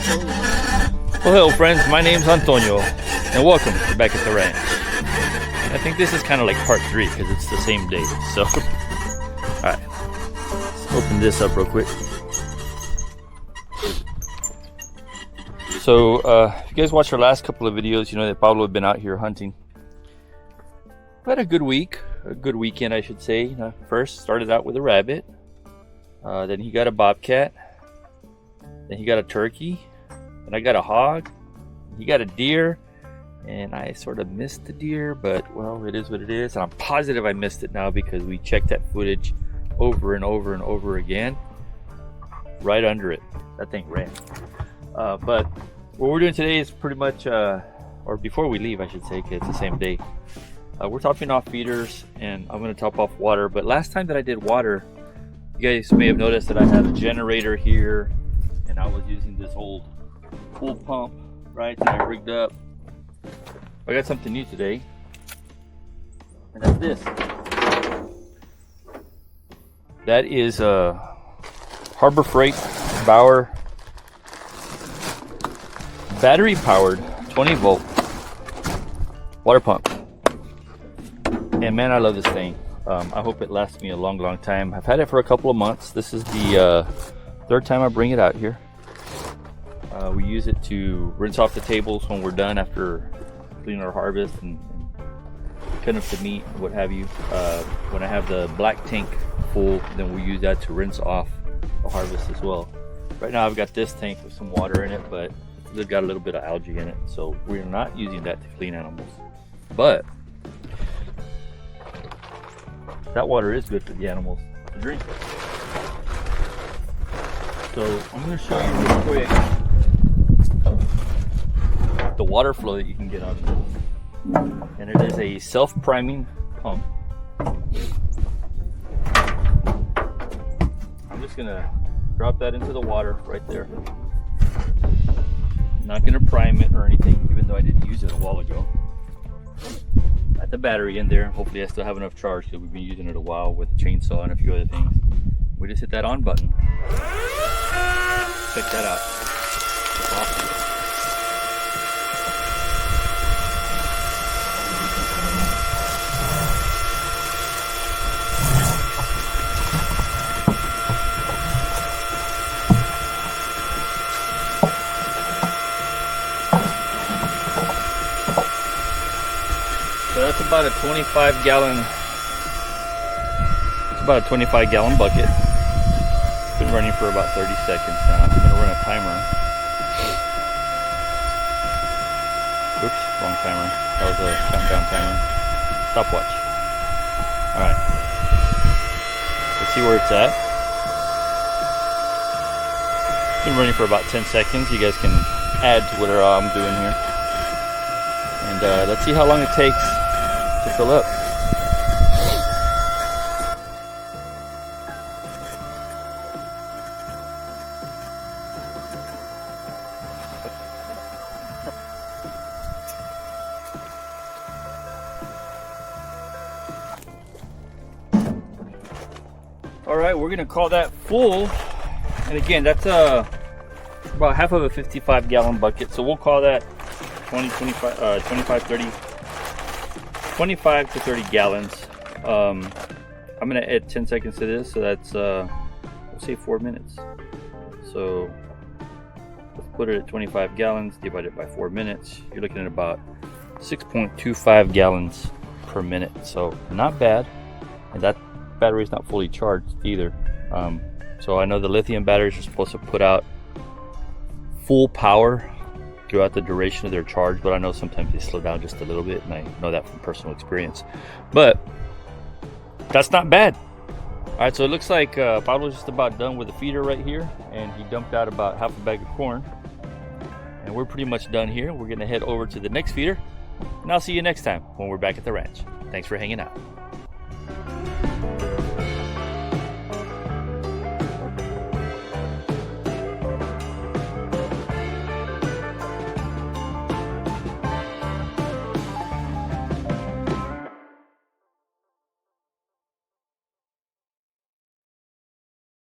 Well, hello friends, my name's Antonio, and welcome to Back at the Ranch. I think this is kind of like part 3 because it's the same day, so alright, let's open this up real quick. So, if you guys watched our last couple of videos, you know that Pablo had been out here hunting. We had a good week, a good weekend I should say. First, started out with a rabbit, then he got a bobcat, then he got a turkey, and I got a hog, he got a deer, and I sort of missed the deer, but well, it is what it is. And I'm positive I missed it now because we checked that footage over and over and over again. Right under it, that thing ran. But what we're doing today is pretty much, or before we leave I should say, because it's the same day. We're topping off feeders, and I'm going to top off water. But last time that I did water, you guys may have noticed that I had a generator here, and I was using this old pool pump, right, that I rigged up. I got something new today, and that's this. That is a Habor Freight Bauer battery powered 20 volt water pump. And man, I love this thing. I hope it lasts me a long time. I've had it for a couple of months. This is the third time I bring it out here. We use it to rinse off the tables when we're done after cleaning our harvest and cutting up the meat, what have you. When I have the black tank full, then we use that to rinse off the harvest as well. Right now I've got this tank with some water in it, but it's got a little bit of algae in it, so we're not using that to clean animals. But that water is good for the animals to drink. So I'm going to show you real quick the water flow that you can get out of this. And it is a self-priming pump. I'm just going to drop that into the water right there. I'm not going to prime it or anything, even though I didn't use it a while ago. Got the battery in there. Hopefully I still have enough charge because we've been using it a while with a chainsaw and a few other things. We just hit that on button. Check that out. It's awesome. So that's about a 25 gallon. It's about a 25 gallon bucket. It's been running for about 30 seconds now. I'm going to run a timer. Oops, wrong timer. That was a countdown timer. Stopwatch. Alright. Let's see where it's at. It's been running for about 10 seconds. You guys can add to whatever I'm doing here. And let's see how long it takes to fill up. Alright, we're gonna call that full. And again, that's about half of a 55 gallon bucket, so we'll call that 25 to 30 gallons. I'm gonna add 10 seconds to this, so that's let's say 4 minutes. So let's put it at 25 gallons, divide it by 4 minutes. You're looking at about 6.25 gallons per minute, so not bad. And that battery is not fully charged either. So I know the lithium batteries are supposed to put out full power throughout the duration of their charge, but I know sometimes they slow down just a little bit, and I know that from personal experience. But that's not bad. All right, so it looks like Pablo's just about done with the feeder right here, and he dumped out about half a bag of corn, and we're pretty much done here. We're gonna head over to the next feeder, and I'll see you next time when we're back at the ranch. Thanks for hanging out.